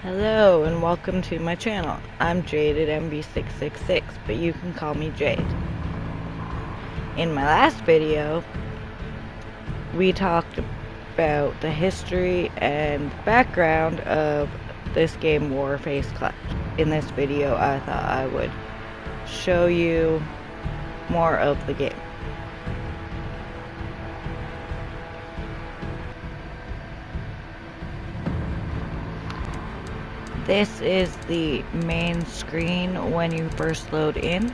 Hello and welcome to my channel. I'm JadedMB666, but you can call me Jade. In my last video, we talked about the history and background of this game Warface Clutch. In this video, I thought I would show you more of the game. This is the main screen when you first load in.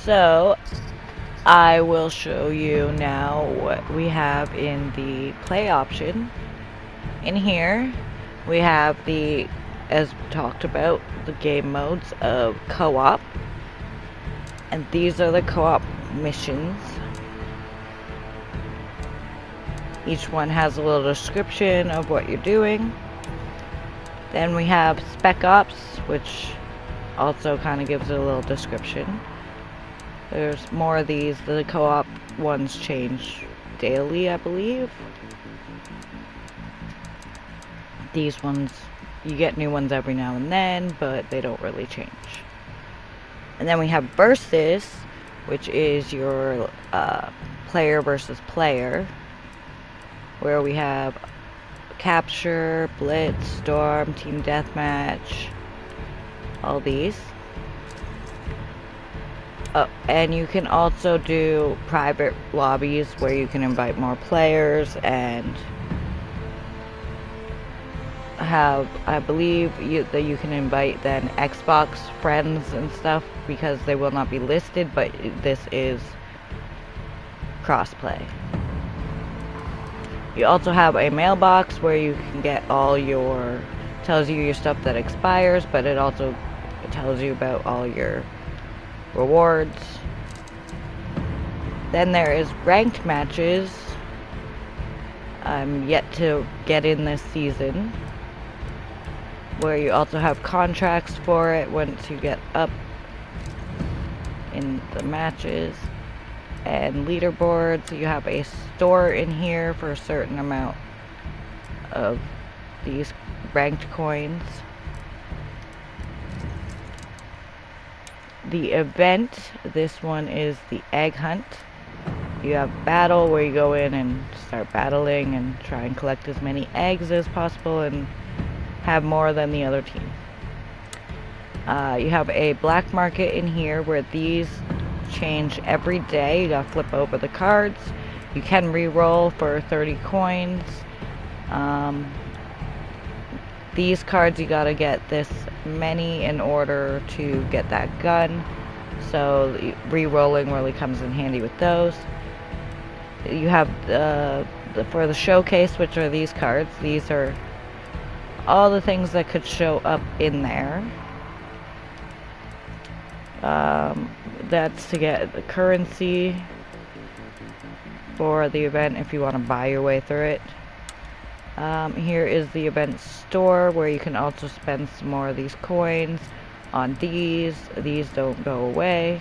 So, I will show you now what we have in the play option. In here, we have the, as we talked about, the game modes of co-op. And these are the co-op missions. Each one has a little description of what you're doing. Then we have Spec Ops, which also kind of gives it a little description. There's more of these. The co-op ones change daily, I believe. These ones, you get new ones every now and then, but they don't really change. And then we have Versus, which is your player versus player, where we have Capture, Blitz, Storm, Team Deathmatch, all these. Oh, and you can also do private lobbies where you can invite more players and have, I believe, that you can invite then Xbox friends and stuff because they will not be listed, but this is crossplay. You also have a mailbox where you can get all your, tells you your stuff that expires, but it also tells you about all your rewards. Then there is ranked matches. I'm yet to get in this season, where you also have contracts for it once you get up in the matches. And leaderboards. You have a store in here for a certain amount of these ranked coins. The event, this one is the egg hunt. You have battle, where you go in and start battling and try and collect as many eggs as possible and have more than the other team. You have a black market in here where these change every day. You gotta flip over the cards. You can re-roll for 30 coins. These cards, you gotta get this many in order to get that gun, so re-rolling really comes in handy with those. You have for the showcase, which are these cards. These are all the things that could show up in there. That's to get the currency for the event if you want to buy your way through it. Here is the event store, where you can also spend some more of these coins on these. These don't go away.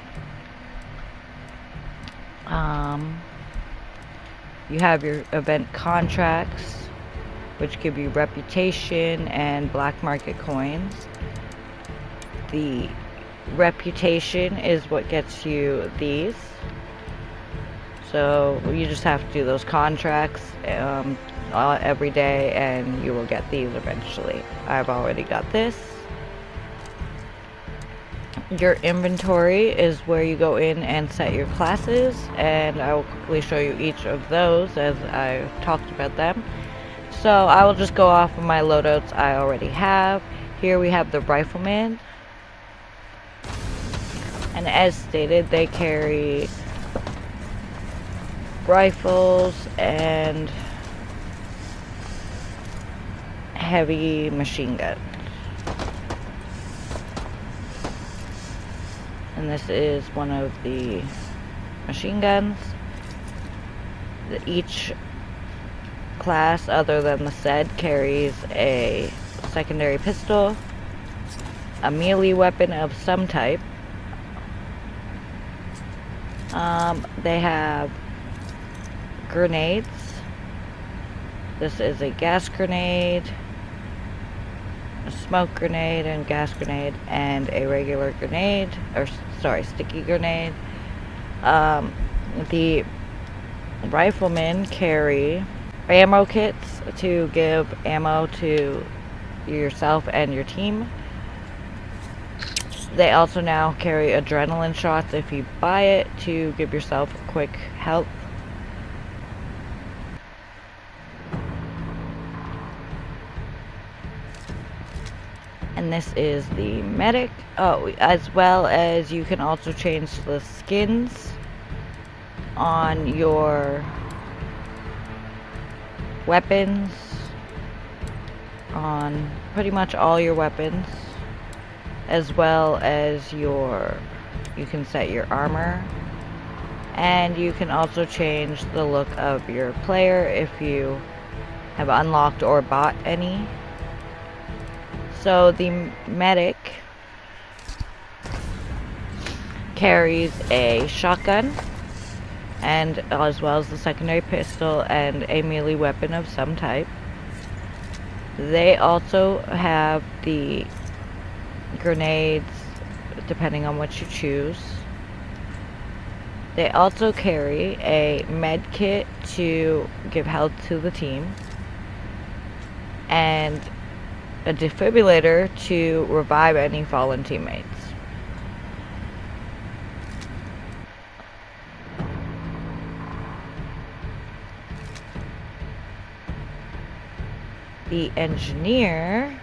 You have your event contracts, which give you reputation and black market coins. The reputation is what gets you these. So you just have to do those contracts every day and you will get these eventually. I've already got this. Your inventory is where you go in and set your classes, and I will quickly show you each of those as I talked about them. So I will just go off of my loadouts I already have. Here we have the rifleman. And as stated, they carry rifles and heavy machine guns. And this is one of the machine guns. Each class, other than the SED, carries a secondary pistol, a melee weapon of some type. They have grenades. This is a gas grenade, a smoke grenade and gas grenade, and a regular grenade, or sorry, sticky grenade. The riflemen carry ammo kits to give ammo to yourself and your team. They also now carry adrenaline shots if you buy it to give yourself quick health. And this is the medic. Oh, as well as you can also change the skins on your weapons, on pretty much all your weapons, as well as you can set your armor, and you can also change the look of your player if you have unlocked or bought any. So the medic carries a shotgun, and as well as the secondary pistol and a melee weapon of some type. They also have the grenades, depending on what you choose. They also carry a med kit to give health to the team, and a defibrillator to revive any fallen teammates. The engineer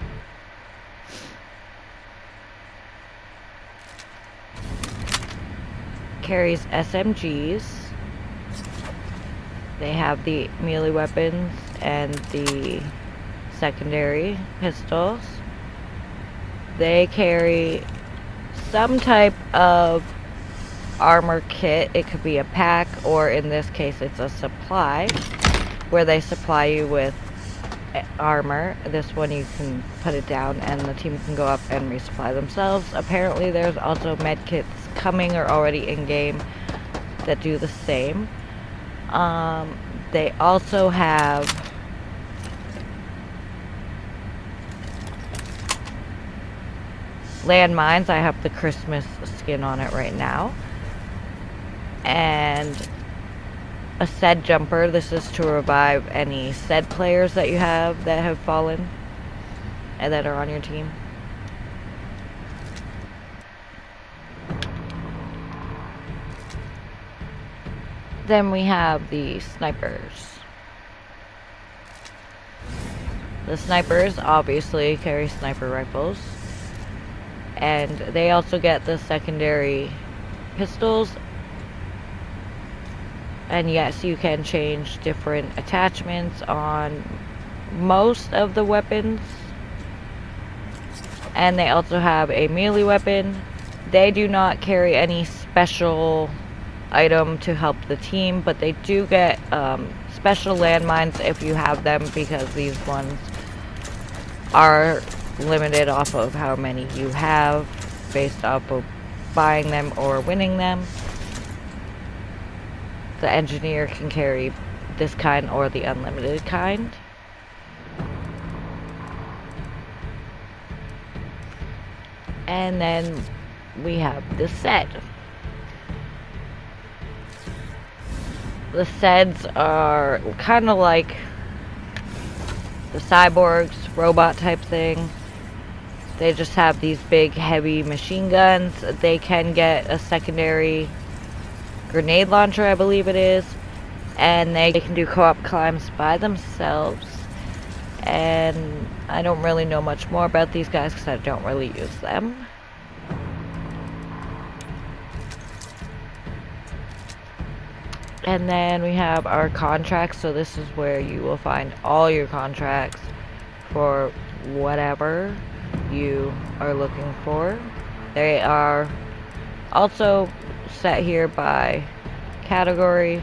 carries SMGs. They have the melee weapons and the secondary pistols. They carry some type of armor kit. It could be a pack, or in this case it's a supply, where they supply you with armor. This one you can put it down and the team can go up and resupply themselves. Apparently there's also med kits coming or already in game that do the same. They also have landmines. I have the Christmas skin on it right now. And a SED jumper. This is to revive any SED players that you have that have fallen and that are on your team. Then we have the snipers. The snipers obviously carry sniper rifles, and they also get the secondary pistols. And yes, you can change different attachments on most of the weapons. And they also have a melee weapon. They do not carry any special item to help the team, but they do get special landmines if you have them, because these ones are limited off of how many you have based off of buying them or winning them. The engineer can carry this kind or the unlimited kind. And then we have the SED. The SEDs are kind of like the cyborgs, robot type thing. They just have these big heavy machine guns. They can get a secondary grenade launcher, I believe it is, and they can do co-op climbs by themselves. And I don't really know much more about these guys because I don't really use them. And then we have our contracts. So this is where you will find all your contracts for whatever you are looking for. They are also set here by category,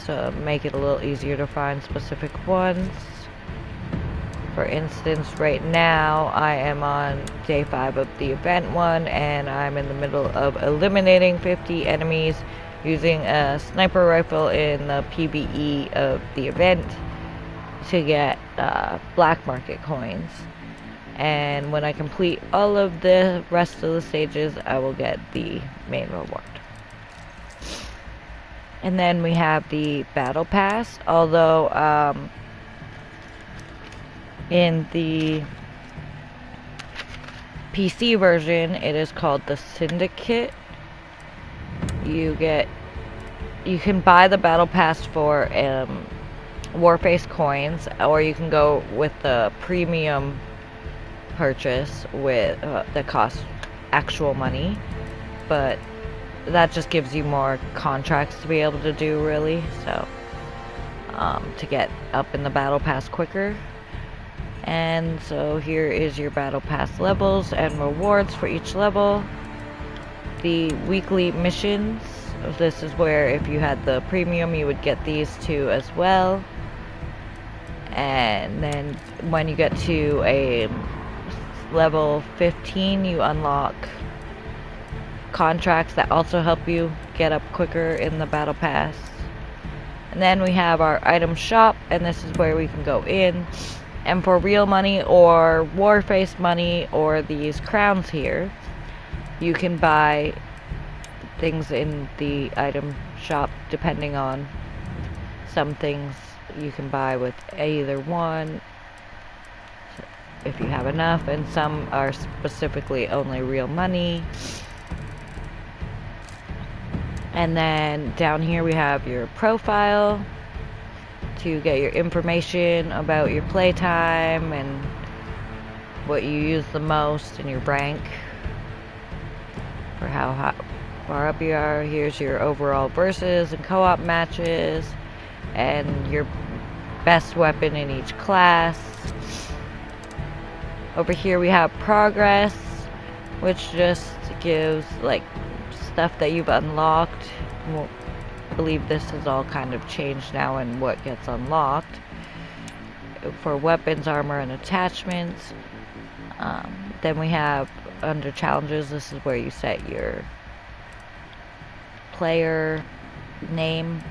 so make it a little easier to find specific ones. For instance, right now I am on day 5 of the event one, and I'm in the middle of eliminating 50 enemies using a sniper rifle in the PvE of the event to get black market coins. And when I complete all of the rest of the stages, I will get the main reward. And then we have the battle pass, although in the PC version it is called the Syndicate. You can buy the battle pass for Warface coins, or you can go with the premium purchase with that costs actual money, but that just gives you more contracts to be able to do, really, so to get up in the battle pass quicker. And so here is your battle pass levels and rewards for each level. The weekly missions, this is where if you had the premium you would get these two as well. And then when you get to a level 15 you unlock contracts that also help you get up quicker in the battle pass. And then we have our item shop, and this is where we can go in, and for real money or Warface money or these crowns here, you can buy things in the item shop. Depending on some things you can buy with either one if you have enough, and some are specifically only real money. And then down here we have your profile to get your information about your playtime and what you use the most and your rank for how far up you are. Here's your overall versus and co-op matches and your best weapon in each class. Over here we have progress, which just gives like stuff that you've unlocked. I believe this has all kind of changed now and what gets unlocked. For weapons, armor, and attachments. Then we have under challenges, this is where you set your player name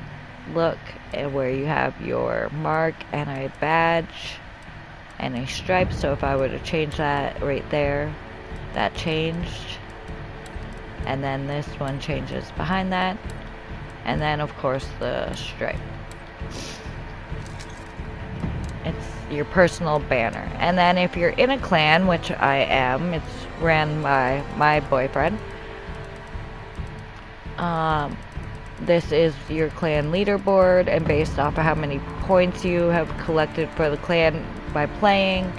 look, and where you have your mark and a badge and a stripe. So if I were to change that right there, that changed. And then this one changes behind that. And then of course the stripe. It's your personal banner. And then if you're in a clan, which I am, it's ran by my boyfriend. This is your clan leaderboard, and based off of how many points you have collected for the clan by playing,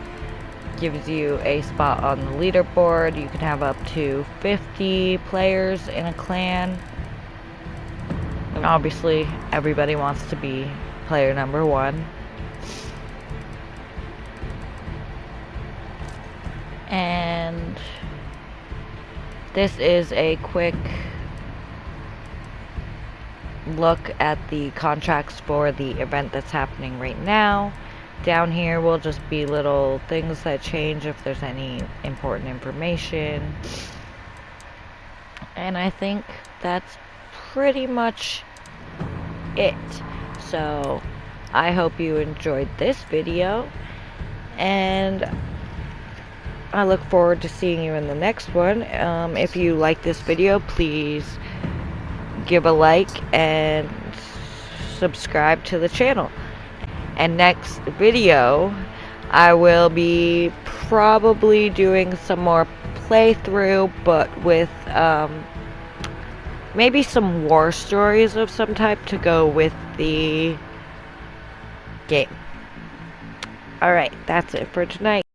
gives you a spot on the leaderboard. You can have up to 50 players in a clan. And obviously everybody wants to be player number 1. And this is a quick look at the contracts for the event that's happening right now. Down here will just be little things that change if there's any important information. And I think that's pretty much it. So I hope you enjoyed this video, and I look forward to seeing you in the next one. If you like this video, please give a like and subscribe to the channel. And next video I will be probably doing some more playthrough, but with maybe some war stories of some type to go with the game. Alright, that's it for tonight.